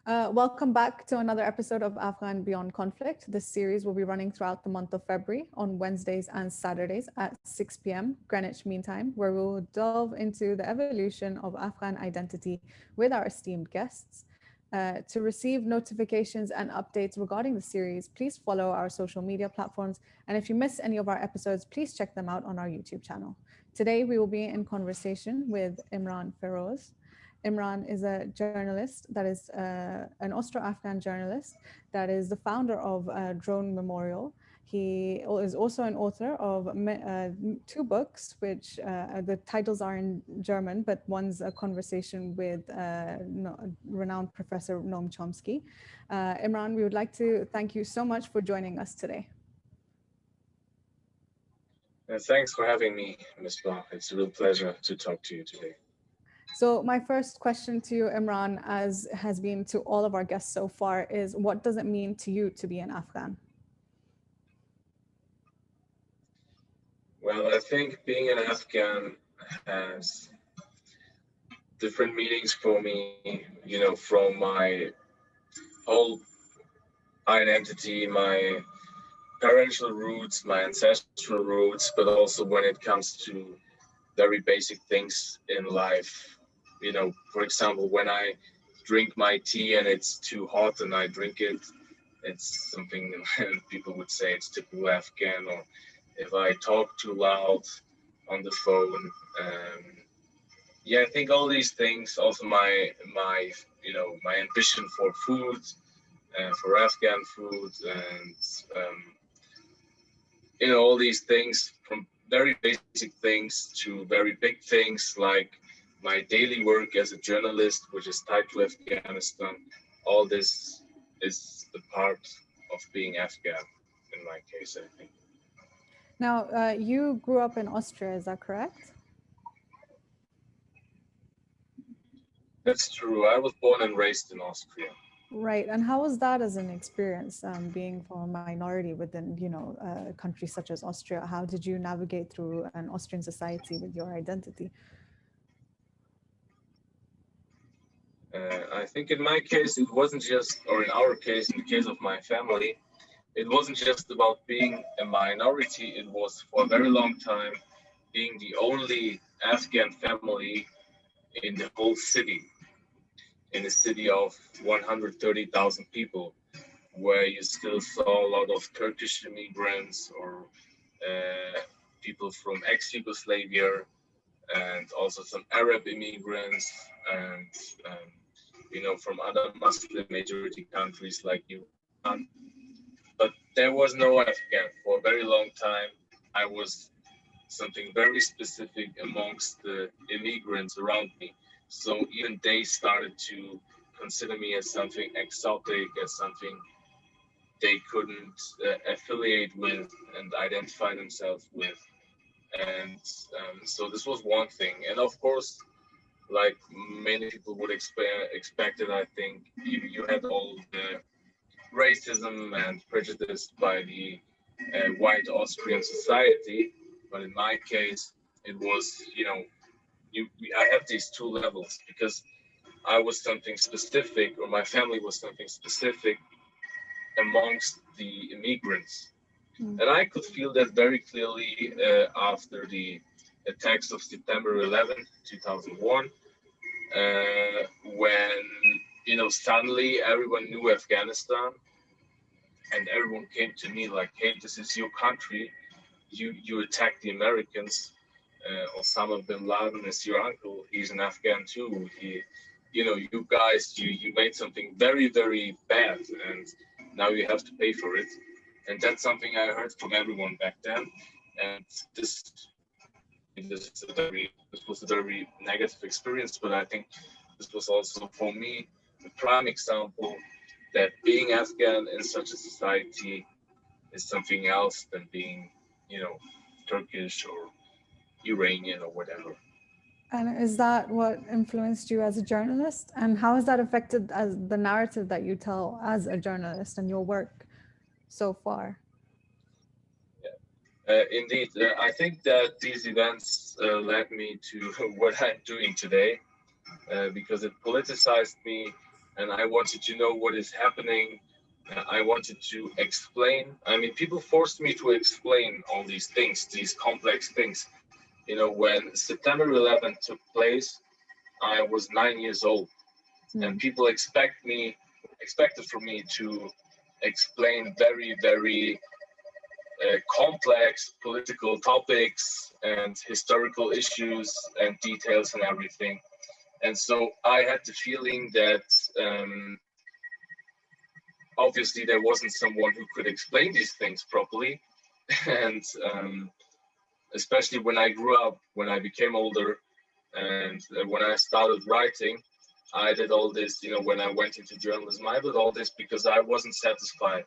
Welcome back to another episode of Afghan Beyond Conflict. This series will be running throughout the month of February on Wednesdays and Saturdays at 6 p.m. Greenwich Mean Time, where we will delve into the evolution of Afghan identity with our esteemed guests. To receive notifications and updates regarding the series, please follow our social media platforms. And if you miss any of our episodes, please check them out on our YouTube channel. Today, we will be in conversation with Emran Feroz. Imran is a journalist that is an Austro-Afghan journalist that is the founder of Drone Memorial. He is also an author of two books, which the titles are in German, but one's a conversation with renowned Professor Noam Chomsky. Imran, we would like to thank you so much for joining us today. Thanks for having me, Ms. Bach. It's a real pleasure to talk to you today. So my first question to you, Imran, as has been to all of our guests so far, is what does it mean to you to be an Afghan? Well, I think being an Afghan has different meanings for me, from my whole identity, my parental roots, my ancestral roots, but also when it comes to very basic things in life. For example, when I drink my tea and it's too hot and I drink it, it's something people would say it's typical Afghan. Or if I talk too loud on the phone, I think all these things. Also, my ambition for food, for Afghan food, and all these things, from very basic things to very big things like my daily work as a journalist, which is tied to Afghanistan. All this is the part of being Afghan in my case, I think. Now, you grew up in Austria, is that correct? That's true. I was born and raised in Austria. Right. And how was that as an experience, being from a minority within, a country such as Austria? How did you navigate through an Austrian society with your identity? I think in my case, it wasn't just, or in our case, in the case of my family, it wasn't just about being a minority. It was for a very long time being the only Afghan family in the whole city, in a city of 130,000 people, where you still saw a lot of Turkish immigrants or people from ex-Yugoslavia, and also some Arab immigrants, and from other Muslim majority countries like Iran. But there was no Afghan for a very long time. I was something very specific amongst the immigrants around me. So even they started to consider me as something exotic, as something they couldn't affiliate with and identify themselves with. And so this was one thing. And of course, like many people would expect it, I think you had all the racism and prejudice by the white Austrian society. But in my case, it was, I had these two levels because I was something specific, or my family was something specific amongst the immigrants. And I could feel that very clearly after the attacks of September 11, 2001, when, suddenly everyone knew Afghanistan and everyone came to me like, hey, this is your country. You attacked the Americans. Osama bin Laden is your uncle. He's an Afghan too. You guys, you made something very, very bad, and now you have to pay for it. And that's something I heard from everyone back then. And this was a very negative experience, but I think this was also for me a prime example that being Afghan in such a society is something else than being, Turkish or Iranian or whatever. And is that what influenced you as a journalist? And how has that affected as the narrative that you tell as a journalist and your work so far? Yeah, indeed. I think that these events led me to what I'm doing today because it politicized me and I wanted to know what is happening. I wanted to explain. I mean, people forced me to explain all these things, these complex things. You know, when September 11th took place, I was 9 years old, and people expected from me to explain very, very complex political topics and historical issues and details and everything. And so I had the feeling that obviously there wasn't someone who could explain these things properly. And especially when I grew up, when I became older, and when I started writing, I did all this, you know, when I went into journalism, I did all this because I wasn't satisfied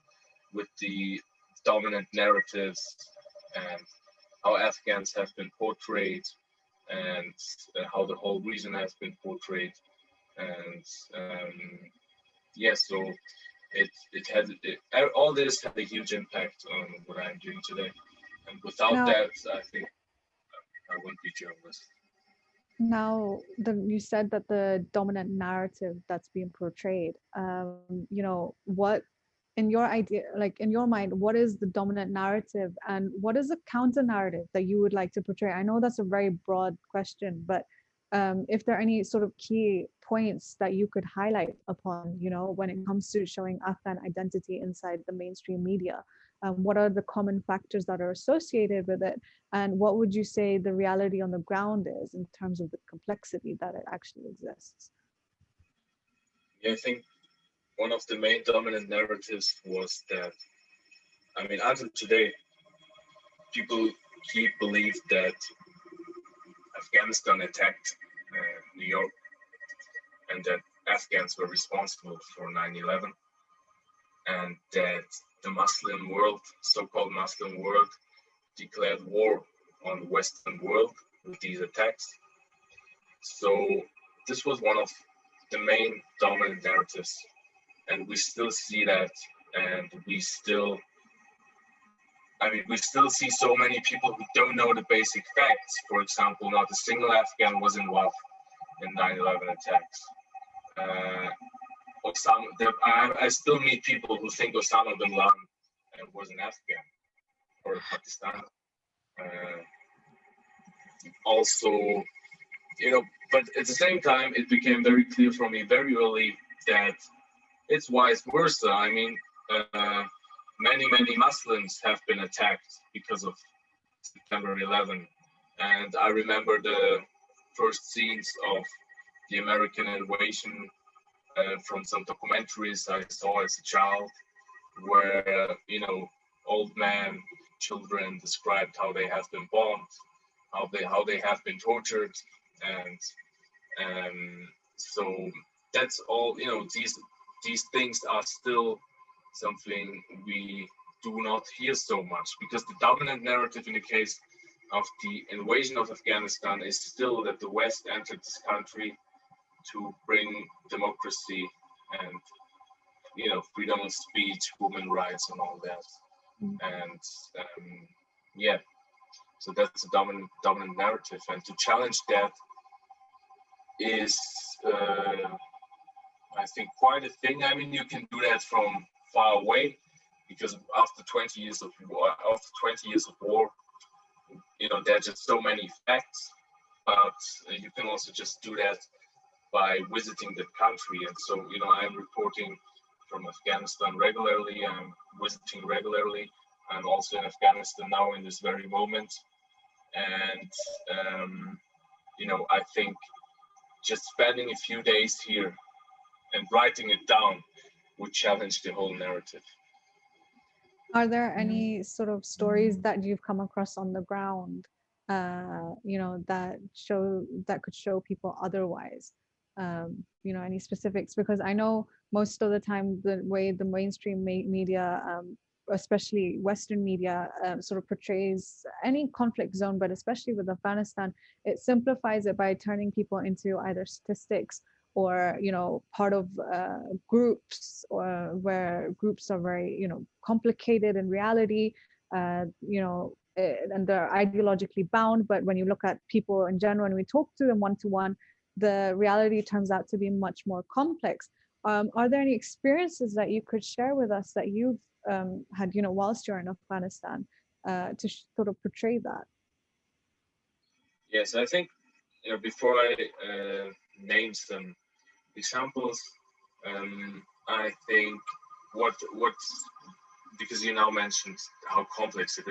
with the dominant narratives and how Afghans have been portrayed and how the whole region has been portrayed. And yeah, so all this had a huge impact on what I'm doing today. And without Now, that, I think I wouldn't be journalist. you said that the dominant narrative that's being portrayed, what in your idea, like in your mind, what is the dominant narrative and what is the counter narrative that you would like to portray? I know that's a very broad question, but if there are any sort of key points that you could highlight upon, when it comes to showing Afghan identity inside the mainstream media, what are the common factors that are associated with it? And what would you say the reality on the ground is in terms of the complexity that it actually exists? Yeah, I think one of the main dominant narratives was that, I mean, until today, people keep believe that Afghanistan attacked New York and that Afghans were responsible for 9/11 and that the Muslim world, so-called Muslim world, declared war on the Western world with these attacks. So this was one of the main dominant narratives, and we still see that, and we still see so many people who don't know the basic facts. For example, not a single Afghan was involved in 9/11 attacks. I still meet people who think Osama bin Laden was an Afghan or a Pakistani. Also, but at the same time, it became very clear for me very early that it's vice versa. I mean, many Muslims have been attacked because of September 11. And I remember the first scenes of the American invasion from some documentaries I saw as a child, where, old men, children described how they have been bombed, how they have been tortured. And so that's all, these things are still something we do not hear so much, because the dominant narrative in the case of the invasion of Afghanistan is still that the West entered this country to bring democracy and, freedom of speech, women's rights, and all that. And yeah, so that's a dominant narrative, and to challenge that is, I think, quite a thing. I mean, you can do that from far away, because after 20 years of war, there are just so many facts. But you can also just do that by visiting the country. And so, I'm reporting from Afghanistan regularly. I'm visiting regularly. I'm also in Afghanistan now in this very moment. And, I think just spending a few days here and writing it down would challenge the whole narrative. Are there any sort of stories that you've come across on the ground, that could show people otherwise? Any specifics? Because I know most of the time the way the mainstream media, especially Western media, sort of portrays any conflict zone, but especially with Afghanistan, it simplifies it by turning people into either statistics or part of groups, or where groups are very complicated in reality, and they're ideologically bound. But when you look at people in general and we talk to them one-to-one, the reality turns out to be much more complex. are there any experiences that you could share with us that you've had, whilst you're in Afghanistan, to sort of portray that? Yes, I think before I name some examples, I think what because you now mentioned how complex it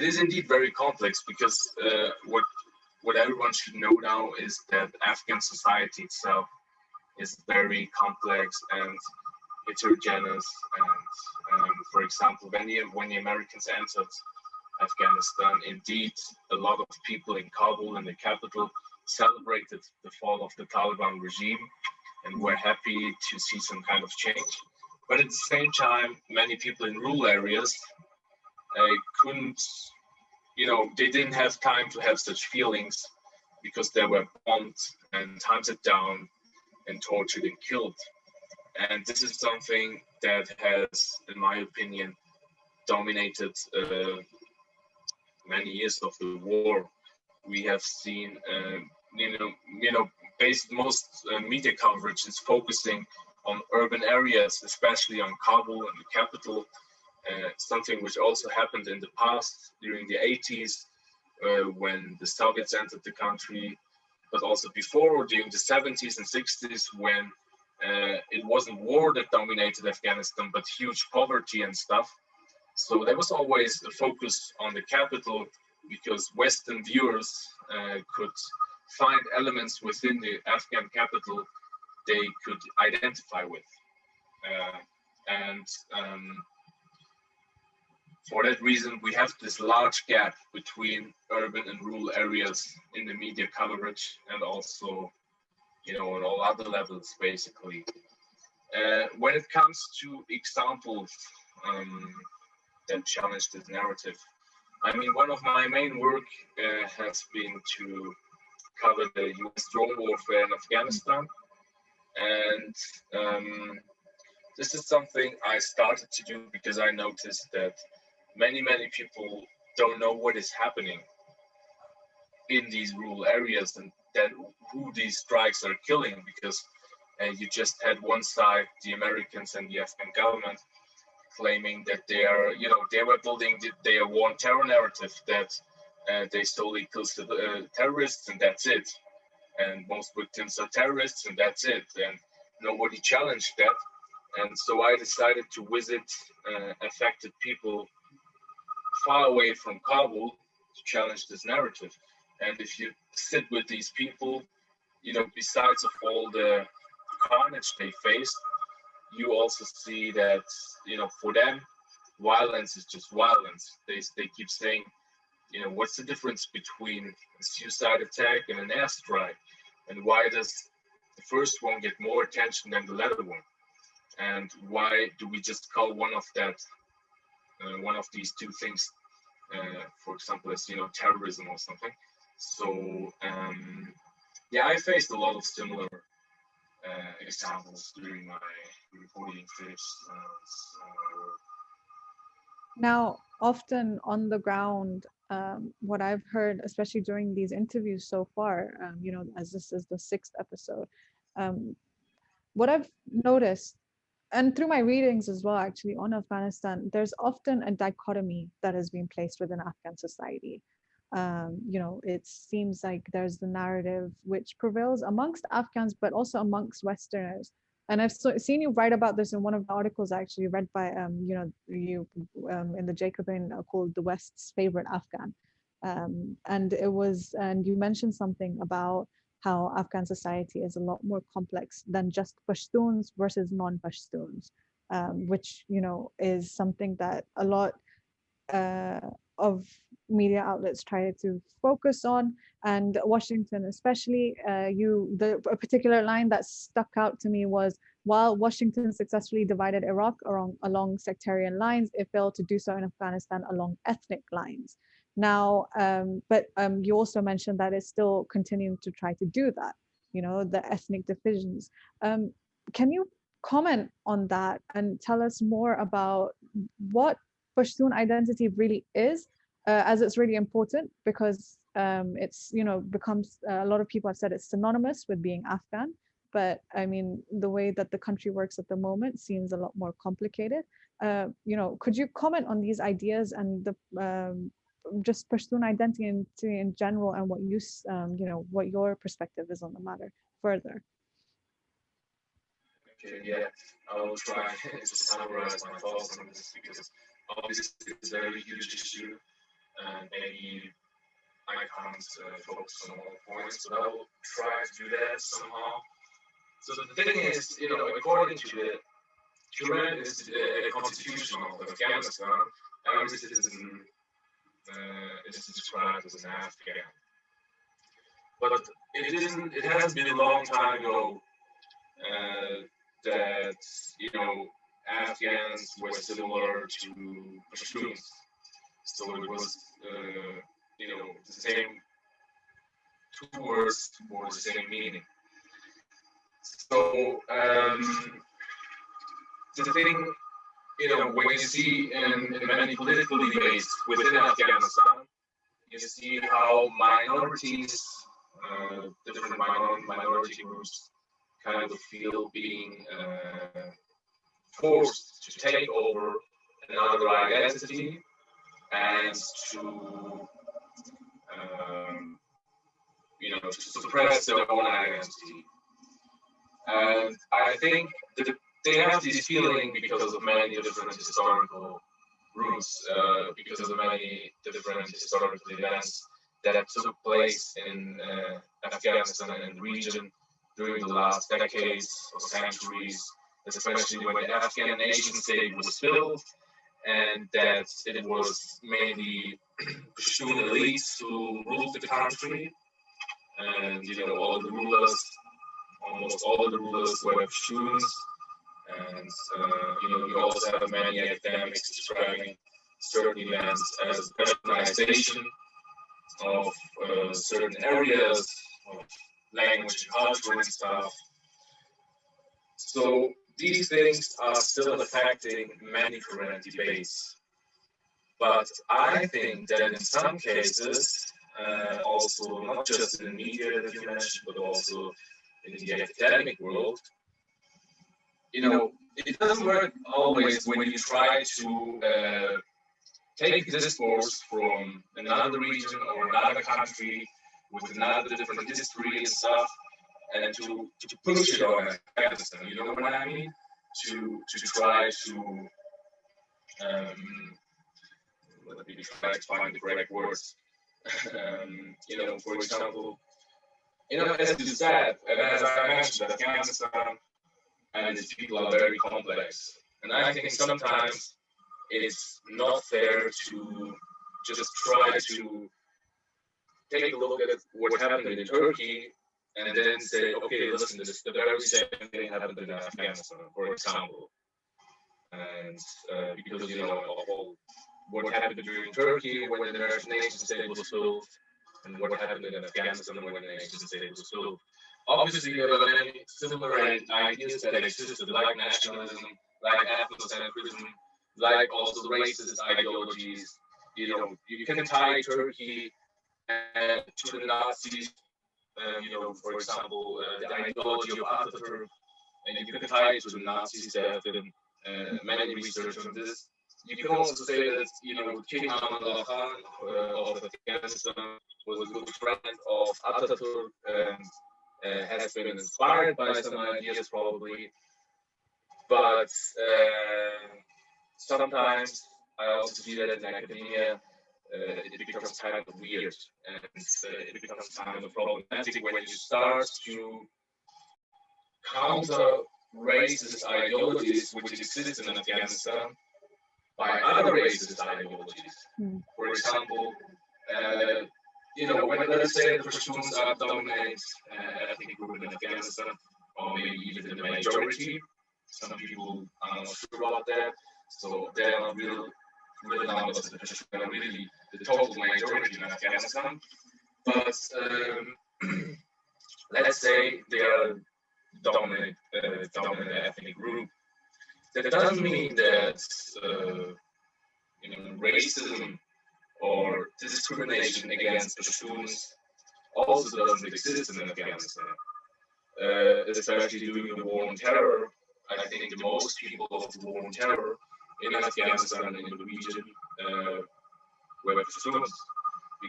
is indeed very complex because what everyone should know now is that Afghan society itself is very complex and heterogeneous. And for example, when the Americans entered Afghanistan, indeed, a lot of people in Kabul, in the capital, celebrated the fall of the Taliban regime and were happy to see some kind of change. But at the same time, many people in rural areas couldn't, they didn't have time to have such feelings because they were bombed and hunted down and tortured and killed. And this is something that has, in my opinion, dominated many years of the war. We have seen, most media coverage is focusing on urban areas, especially on Kabul and the capital. Something which also happened in the past during the 80s when the Soviets entered the country, but also before during the 70s and 60s when it wasn't war that dominated Afghanistan, but huge poverty and stuff. So there was always a focus on the capital because Western viewers could find elements within the Afghan capital they could identify with. And for that reason, we have this large gap between urban and rural areas in the media coverage and also, on all other levels, basically. When it comes to examples that challenge this narrative, I mean, one of my main work has been to cover the US drone warfare in Afghanistan. And this is something I started to do because I noticed that many people don't know what is happening in these rural areas and then who these strikes are killing, because you just had one side, the Americans and the Afghan government, claiming that they are, they were building their war on terror narrative that they solely kill terrorists and that's it. And most victims are terrorists and that's it. And nobody challenged that. And so I decided to visit affected people far away from Kabul to challenge this narrative. And if you sit with these people, besides of all the carnage they face, you also see that, for them, violence is just violence. They keep saying, what's the difference between a suicide attack and an airstrike? And why does the first one get more attention than the latter one? And why do we just call one of these two things, for example, as terrorism or something? So I faced a lot of similar examples during my reporting phase. Now, often on the ground, what I've heard, especially during these interviews so far, as this is the 6th episode, what I've noticed, and through my readings as well, actually, on Afghanistan, there's often a dichotomy that has been placed within Afghan society. It seems like there's the narrative which prevails amongst Afghans, but also amongst Westerners. And I've seen you write about this in one of the articles I actually read by, you in the Jacobin called "The West's Favorite Afghan," and you mentioned something about how Afghan society is a lot more complex than just Pashtuns versus non-Pashtuns, which is something that a lot of media outlets try to focus on, and Washington especially. A particular line that stuck out to me was, while Washington successfully divided Iraq along sectarian lines, it failed to do so in Afghanistan along ethnic lines. Now, but you also mentioned that it's still continuing to try to do that, the ethnic divisions. Can you comment on that and tell us more about what Pashtun identity really is, as it's really important because it's becomes, a lot of people have said it's synonymous with being Afghan, but I mean, the way that the country works at the moment seems a lot more complicated. Could you comment on these ideas and the just Pashtun identity in general, and what your perspective is on the matter further? Okay, yeah, I will try to summarize my thoughts on this because obviously it's a very huge issue and maybe I can't focus on all points, but I will try to do that somehow. So the thing is, according to the current constitution of Afghanistan, every citizen is described as an Afghan. But it has been a long time ago that, Afghans were similar to Pashtuns. So it was, the same two words for the same meaning. So the thing, when you see in many political debates within Afghanistan, you see how minorities, different minority groups, kind of feel being forced to take over another identity and to to suppress their own identity. And I think that they have this feeling because of many different historical roots, because of many different historical events that took place in Afghanistan and the region during the last decades or centuries, especially when the Afghan nation state was built, and that it was mainly Pashtun elites who ruled the country, and almost all of the rulers were Pashtuns, and we also have many academics describing certain events as Westernization of certain areas of language, culture, and stuff. So these things are still affecting many current debates. But I think that in some cases, also not just in the media that you mentioned, but also in the academic world, it doesn't work always when you try to take discourse from another region or another country with another different history and stuff, and to push it on Afghanistan. You know what I mean? To try to let me try to find the correct words. For example, as you said, and as I mentioned, Afghanistan and its people are very complex. And I think sometimes it's not fair to just try to take a look at what happened in Turkey and then say, okay, listen, the very same thing happened in Afghanistan, for example. And because, of what happened during Turkey when the nation state was built, and what happened in Afghanistan when the nation state was built. Obviously, there are many similar ideas that existed, like nationalism, like ethnocentrism, like also racist ideologies. You can tie Turkey to the Nazis, for example, the ideology of Atatürk, and you can tie it to the Nazis. There have been many research on this. You can also say that, King Amanullah Khan of Afghanistan was a good friend of Atatürk and has been inspired by some ideas probably. But sometimes I also see that in academia, it becomes kind of weird and it becomes kind of problematic when you start to counter racist ideologies which exist in Afghanistan by other racist ideologies. For example, when let's say the Pashtuns are dominant ethnic group in Afghanistan, or maybe even the majority, some people are not sure about that, so they're not real numbers of the Pashtun are really the total majority in Afghanistan. But let's say they are dominant ethnic group. That doesn't mean that racism or discrimination against Pashtuns also doesn't exist in Afghanistan. especially during the war on terror. I think the most people of the war on terror in Afghanistan and in the region were Pashtuns,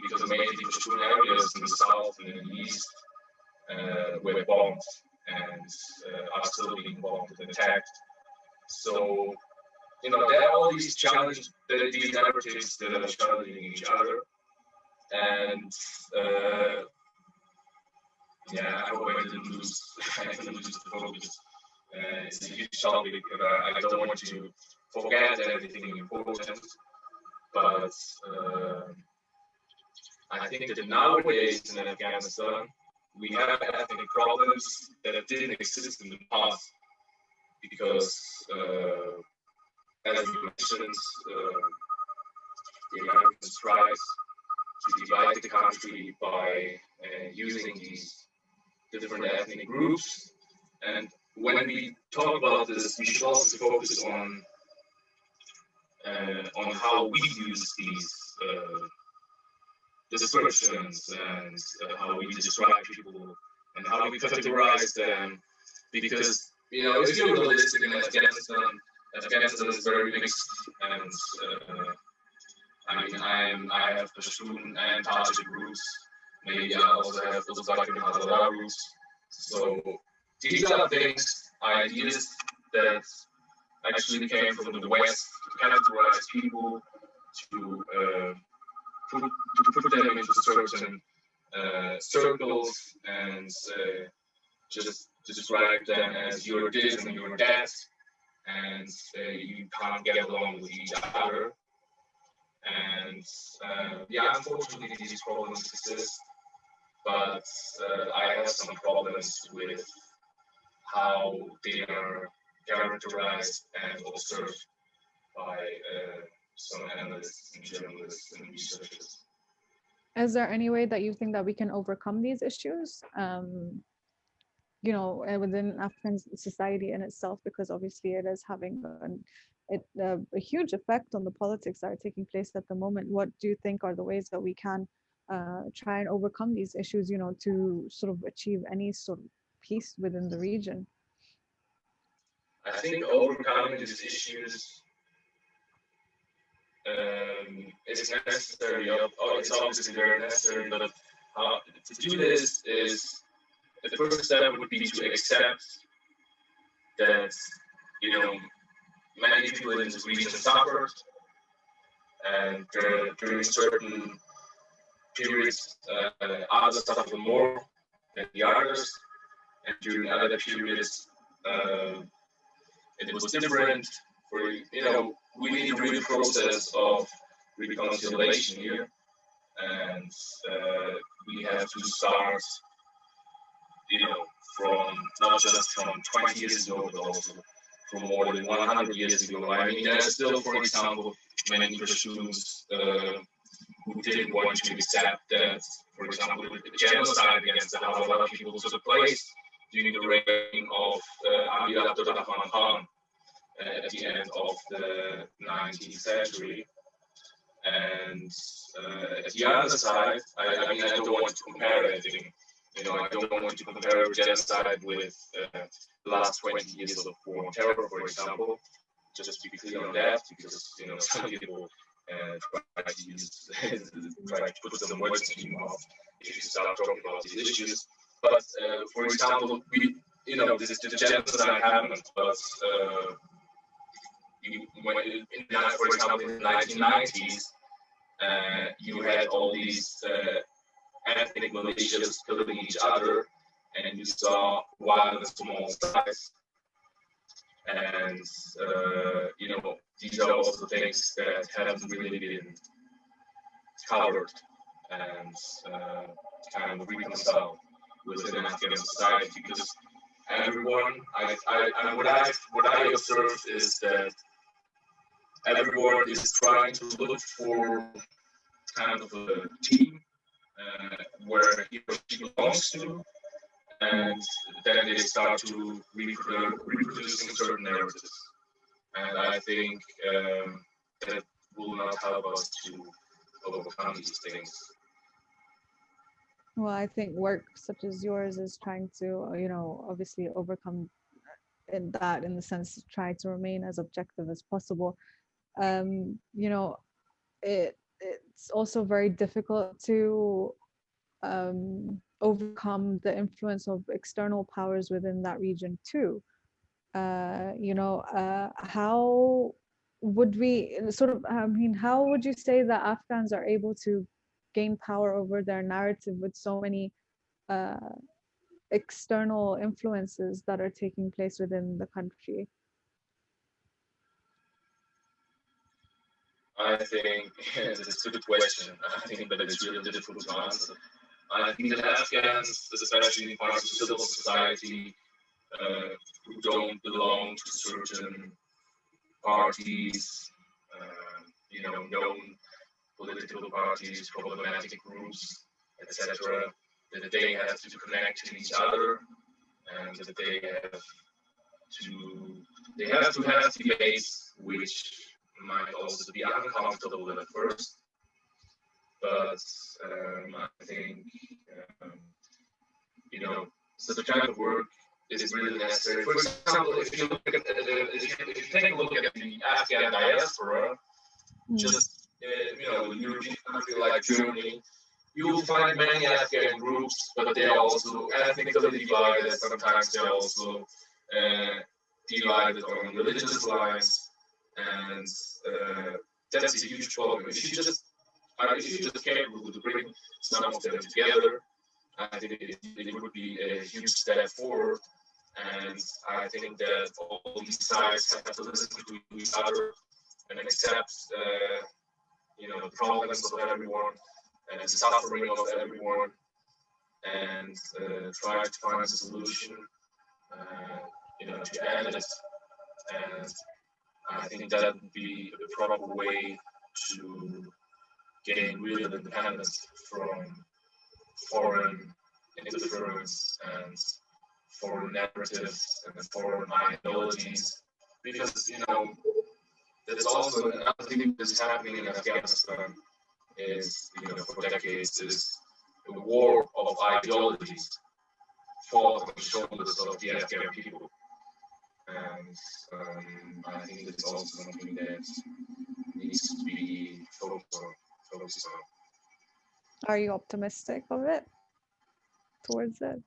because mainly Pashtun areas in the south and in the east were bombed and are still being bombed and attacked. So, there are all these challenges, these narratives that are challenging each other. And I hope I didn't lose the focus. It's a huge topic, and I don't want to forget anything important. But I think that nowadays in Afghanistan, we have ethnic problems that didn't exist in the past, because, as you mentioned, the Americans tried to divide the country by using these different ethnic groups. And when we talk about this, we should also focus on how we use these descriptions and how we describe people and how we categorize them. Because, if you're realistic in Afghanistan, Afghanistan is very mixed, and I have Pashtun and Tajik roots. Maybe I also have Uzbek and Hazara roots. So these are things, ideas that actually came from the West to categorize people, to put them into certain circles, and just describe them as you're this and you're that, and you can't get along with each other. And unfortunately, these problems exist, but I have some problems with how they are characterized and observed by some analysts and journalists and researchers. Is there any way that you think that we can overcome these issues? Within Afghan society in itself, because obviously it is having a huge effect on the politics that are taking place at the moment. What do you think are the ways that we can try and overcome these issues, to sort of achieve any sort of peace within the region? I think overcoming these issues is necessary. It's obviously very necessary, but to do this is, the first step would be to accept that, many people in this region suffered, and during certain periods, others suffered more than the others, and during other periods, it was different. We need a real process of reconciliation here, and we have to start, from not just from 20 years ago, but also from more than 100 years ago. There are still, for example, many Pashtuns who didn't want to accept that, for example, the genocide against the Hazara people took place during the reign of Amir Abdurrahman Khan at the end of the 19th century. And at the other side, I don't want to compare anything. I don't want to compare genocide with the last 20 years of war on terror, for example, just to be clear on that, because, some people try to put some words in your mouth if you start talking about these issues. But, for example, the genocide happened, but for example, in the 1990s, you had all these ethnic militias killing each other, and you saw violence from all sides. And these are also things that haven't really been covered and kind of reconciled within Afghan society, because everyone, what I observe is that everyone is trying to look for kind of a team where he or she belongs to, and then they start to reproducing certain narratives. And I think that will not help us to overcome these things. Well, I think work such as yours is trying to, obviously overcome in that, in the sense to try to remain as objective as possible. You know, it's also very difficult to overcome the influence of external powers within that region too. How would we sort of, I mean, how would you say that Afghans are able to gain power over their narrative with so many uh, external influences that are taking place within the country? I think it's a good question. I think that it's really difficult to answer. I think that Afghans, especially in parts of civil society, who don't belong to certain parties, known political parties, problematic groups, etc., that they have to connect to each other, and that to they have to have debates which might also be uncomfortable at first, but I think um, you know such kind of work is really necessary. For example, if you take a look at the Afghan diaspora, just in a European country like Germany, you will find many Afghan groups, but they are also ethnically divided. Sometimes they're also divided on religious lines, and that's a huge problem. If you just came able to bring some of them together, I think it would be a huge step forward. And I think that all these sides have to listen to each other and accept, the problems of everyone and the suffering of everyone, and try to find a solution, to end it. And I think that would be a proper way to gain real independence from foreign interference and foreign narratives and foreign ideologies. Because, there's also another thing that's happening in Afghanistan is, for decades, is a war of ideologies fought on the shoulders of the Afghan people. And I think that's also something that needs to be focused on. Are you optimistic of it towards it?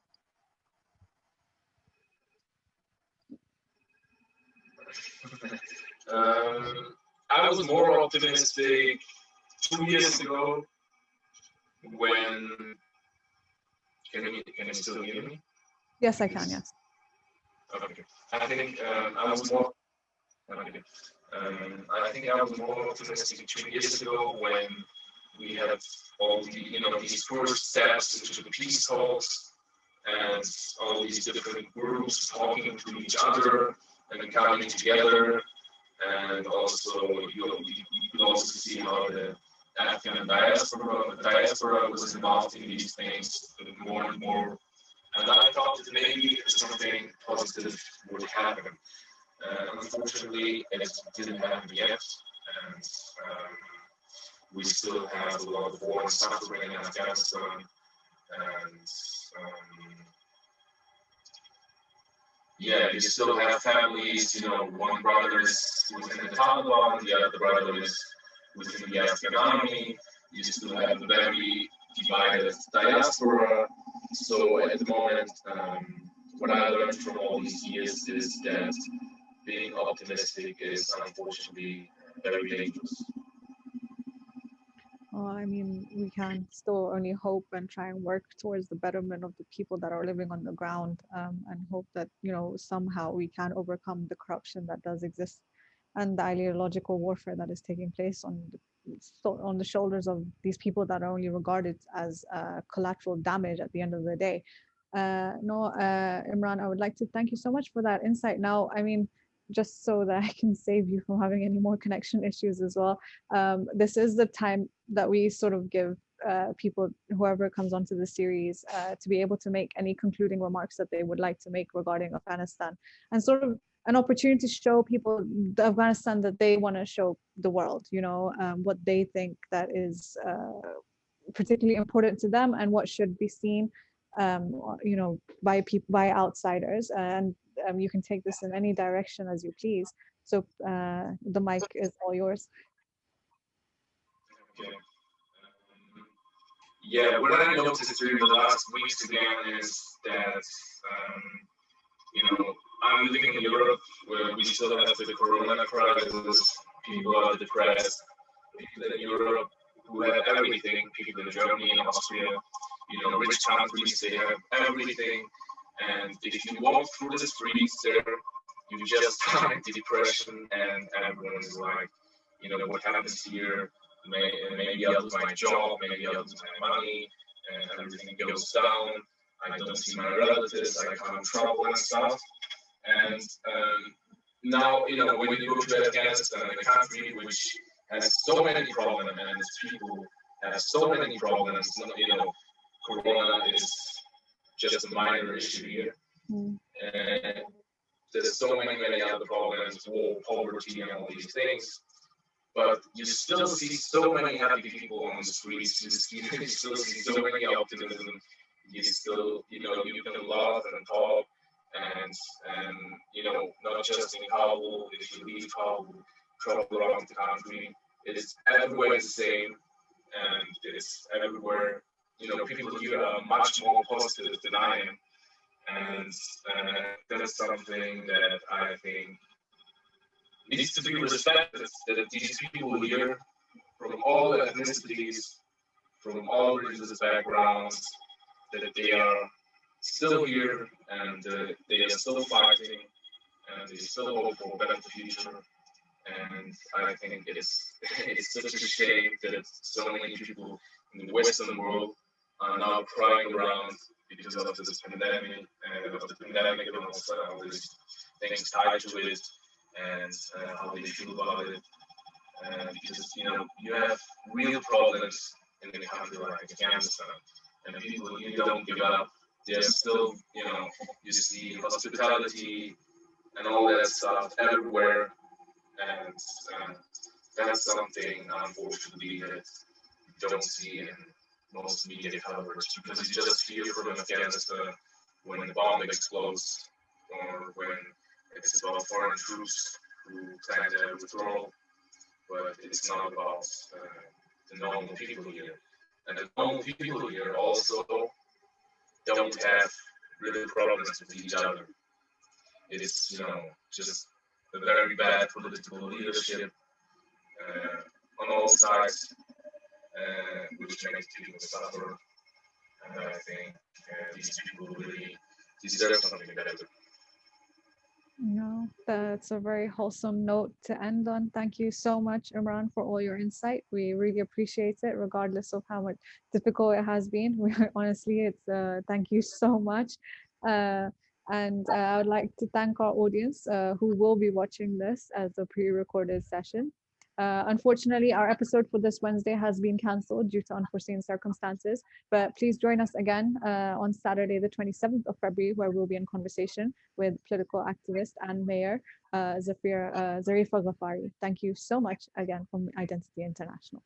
I was more optimistic 2 years ago when. Can you still hear me? Yes, I can. Yes. Okay. I think I was more. Okay. I think I was more optimistic 2 years ago when we had all these first steps into the peace talks and all these different groups talking to each other and coming together, and also you could also see how the Afghan diaspora was involved in these things more and more. And I thought that maybe something positive would happen. Unfortunately, it didn't happen yet, and we still have a lot of war and suffering in Afghanistan, and you still have families. One brother is within the Taliban, the other brother is within the Afghan army. You still have a very divided diaspora. So at the moment, what I learned from all these years is that being optimistic is unfortunately very dangerous. Well, I mean, we can still only hope and try and work towards the betterment of the people that are living on the ground, and hope that, somehow we can overcome the corruption that does exist and the ideological warfare that is taking place on the shoulders of these people that are only regarded as collateral damage at the end of the day. No, Imran, I would like to thank you so much for that insight. Now, I mean, just so that I can save you from having any more connection issues as well, this is the time that we sort of give people, whoever comes onto the series, to be able to make any concluding remarks that they would like to make regarding Afghanistan, and sort of an opportunity to show people the Afghanistan that they want to show the world, what they think that is particularly important to them and what should be seen, by people, by outsiders. And you can take this in any direction as you please. So the mic is all yours. Okay. Yeah, what I noticed during the last weeks again is that, I'm living in Europe where we still have the corona crisis, people are depressed, people in Europe who have everything, people in Germany and Austria, rich countries, they have everything. And if you walk through the streets there, you just find depression, and everyone is like, what happens here? Maybe I'll lose my job, maybe I'll lose my money, and everything goes down. I don't see my relatives, I can't travel and stuff. And now, when you go to Afghanistan, a country which has so many problems and its people have so many problems, Corona is just a minor issue here. And there's so many other problems, war, poverty, and all these things. But you still see so many happy people on the streets. You still see so many optimism. You still, you can laugh and talk, and not just in Kabul. If you leave Kabul, travel around the country, it's everywhere the same, and it's everywhere. People here are much more positive than I am, and that's something that I think needs to be respected, that these people here, from all ethnicities, from all religious backgrounds, that they are still here, and they are still fighting, and they still hope for a better future. And I think it's such a shame that so many people in the Western world are now crying around because of this pandemic, and of the pandemic and also all these things tied to it, and how they feel about it. Because you have real problems in a country like Afghanistan, and people really don't give up. They're still, you see hospitality and all that stuff everywhere, and that's something, unfortunately, that you don't see in most media coverage, because you just hear from Afghanistan when the bomb explodes, or when it's about foreign troops who plan their withdrawal, but it's not about the normal people here. And the normal people here also don't have real problems with each other. It is, just a very bad political leadership on all sides, which makes people suffer. And I think these people really deserve something better. No, that's a very wholesome note to end on. Thank you so much, Imran, for all your insight. We really appreciate it, regardless of how much difficult it has been. Honestly, it's thank you so much. And I would like to thank our audience who will be watching this as a pre-recorded session. Unfortunately, our episode for this Wednesday has been cancelled due to unforeseen circumstances, but please join us again on Saturday, the 27th of February, where we'll be in conversation with political activist and mayor Zarifa Ghafari. Thank you so much again from Identity International.